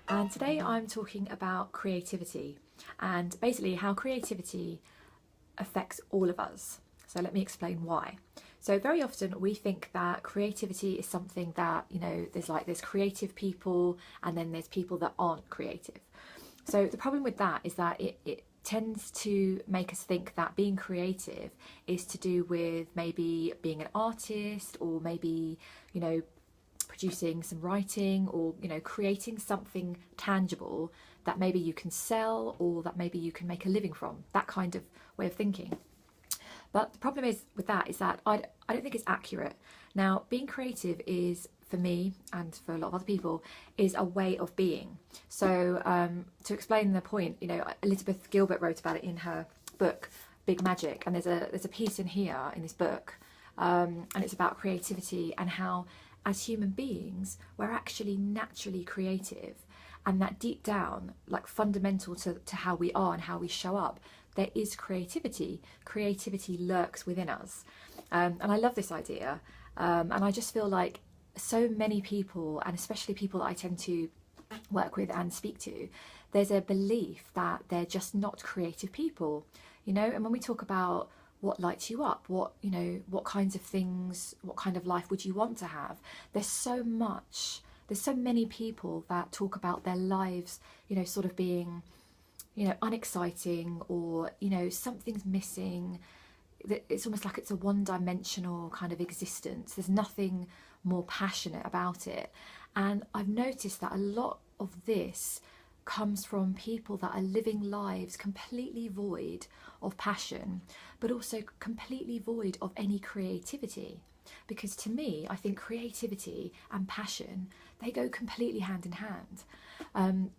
And today I'm talking about creativity and basically how creativity affects all of us. So let me explain why. So very often we think that creativity is something that, there's creative people and then there's people that aren't creative. So the problem with that is that it tends to make us think that being creative is to do with maybe being an artist or maybe, producing some writing or, creating something tangible that maybe you can sell or that maybe you can make a living from, that kind of way of thinking. But the problem is with that is that I don't think it's accurate. Now, being creative is, for me and for a lot of other people, is a way of being. So to explain the point, Elizabeth Gilbert wrote about it in her book, Big Magic. And there's a piece in here in this book, and it's about creativity and how, as human beings, we're actually naturally creative. And that deep down, like fundamental to how we are and how we show up, there is creativity. Creativity lurks within us. And I love this idea. And I just feel like so many people, and especially people that I tend to work with and speak to, there's a belief that they're just not creative people, and when we talk about what lights you up, what kinds of things, what kind of life would you want to have, there's so many people that talk about their lives, sort of being, unexciting, or, something's missing. It's almost like it's a one-dimensional kind of existence. There's nothing more passionate about it. And I've noticed that a lot of this comes from people that are living lives completely void of passion, but also completely void of any creativity. Because to me, I think creativity and passion, they go completely hand in hand. And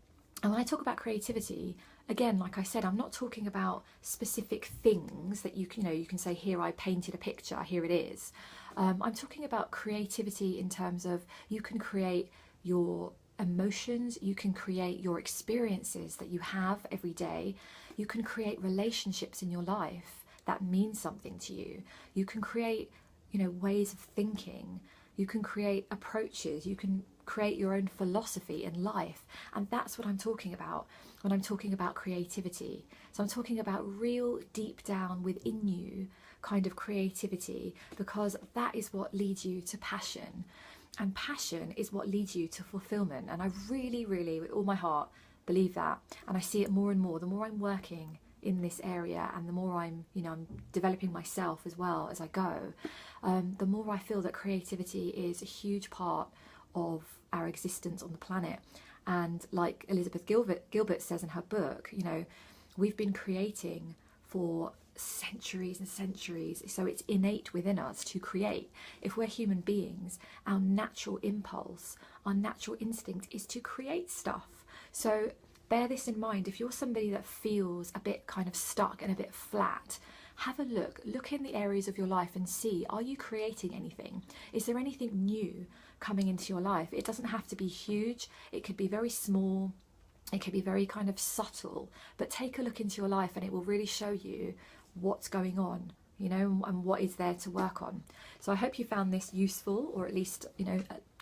when I talk about creativity, again, like I said, I'm not talking about specific things that you can say, here I painted a picture, here it is. I'm talking about creativity in terms of you can create your emotions, you can create your experiences that you have every day, you can create relationships in your life that mean something to you, you can create ways of thinking, you can create approaches, you can create your own philosophy in life. And that's what I'm talking about when I'm talking about creativity. So I'm talking about real deep down within you kind of creativity, because that is what leads you to passion. And passion is what leads you to fulfillment. And I really, really, with all my heart, believe that. And I see it more and more. The more I'm working in this area and the more I'm developing myself as well as I go, the more I feel that creativity is a huge part of our existence on the planet. And like Elizabeth Gilbert says in her book, we've been creating for centuries and centuries, so it's innate within us to create. If we're human beings, our natural impulse, our natural instinct is to create stuff. So bear this in mind. If you're somebody that feels a bit kind of stuck and a bit flat, have a look in the areas of your life and see, are you creating anything? Is there anything new coming into your life? It doesn't have to be huge, it could be very small, it could be very kind of subtle, but take a look into your life and it will really show you what's going on, and what is there to work on. So I hope you found this useful, or at least,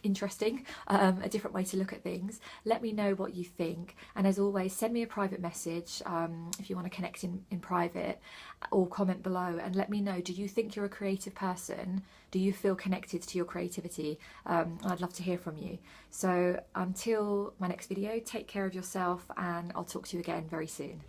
interesting, a different way to look at things. Let me know what you think, and as always, send me a private message if you want to connect in private, or comment below and let me know, do you think you're a creative person? Do you feel connected to your creativity? I'd love to hear from you. So until my next video, take care of yourself, and I'll talk to you again very soon.